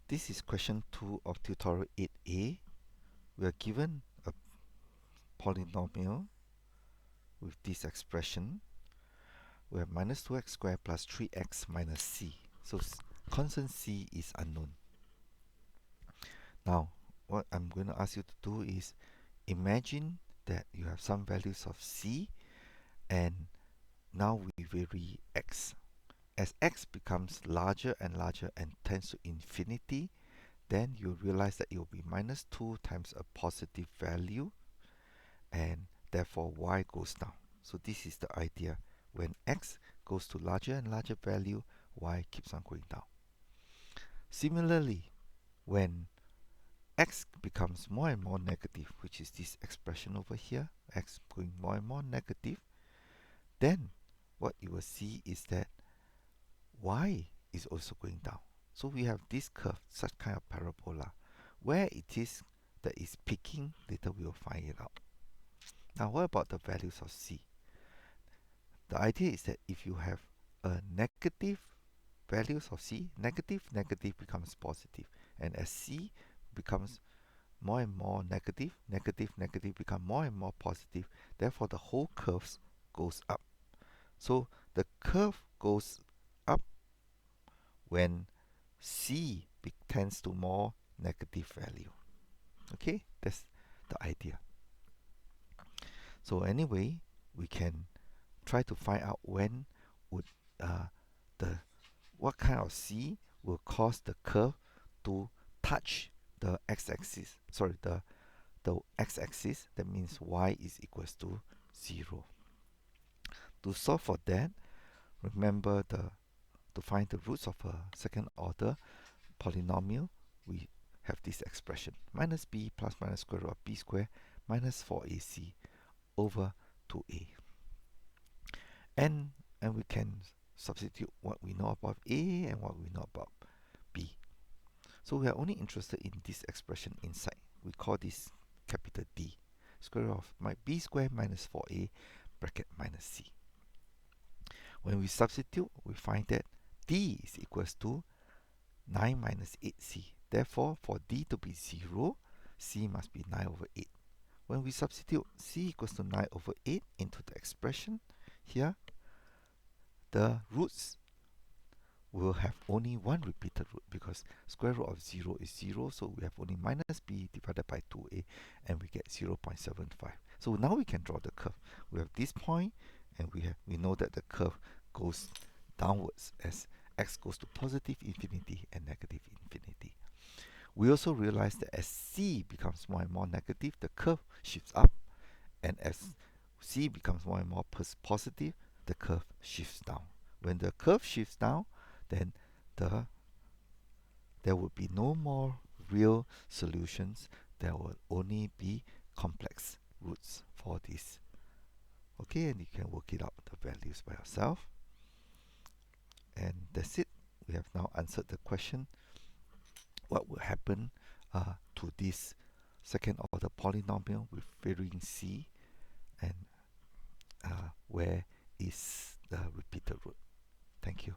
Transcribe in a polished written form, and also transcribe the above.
This is question 2 of tutorial 8a. We are given a polynomial with this expression. We have minus 2x squared plus 3x minus c. So constant c is unknown. Now, what I'm going to ask you to do is imagine that you have some values of c, and now we vary x. As x becomes larger and larger and tends to infinity, then you realize that it will be minus 2 times a positive value, and therefore y goes down. So this is the idea. When x goes to larger and larger value, y keeps on going down. Similarly, when x becomes more and more negative, which is this expression over here, x going more and more negative, then what you will see is that y is also going down. So we have this curve, such kind of parabola. Where it is that is peaking, later we will find it out. Now what about the values of c? The idea is that if you have a negative values of c, negative becomes positive, and as c becomes more and more negative become more and more positive, therefore the whole curve goes up. So the curve goes up when c tends to more negative value. Okay, that's the idea. So anyway, we can try to find out when would the what kind of c will cause the curve to touch the x-axis. Sorry, the x-axis. That means y is equals to 0. To solve for that, remember to find the roots of a second order polynomial, we have this expression: minus b plus minus square root of b squared minus 4ac over 2a. And we can substitute what we know about a and what we know about b. So we are only interested in this expression inside. We call this capital D. Square root of b squared minus 4a bracket minus c. When we substitute, we find that d is equals to 9 minus 8c. Therefore, for d to be 0, c must be 9 over 8. When we substitute c equals to 9 over 8 into the expression here, the roots will have only one repeated root, because square root of 0 is 0, so we have only minus b divided by 2a, and we get 0.75. So now we can draw the curve. We have this point, and we know that the curve goes downwards as x goes to positive infinity and negative infinity. We also realize that as c becomes more and more negative, the curve shifts up, and as c becomes more and more positive, the curve shifts down. When the curve shifts down, then there will be no more real solutions. There will only be complex roots for this. Okay, and you can work it out, the values by yourself. And that's it. We have now answered the question: what will happen to this second order polynomial with varying c, and where is the repeated root? Thank you.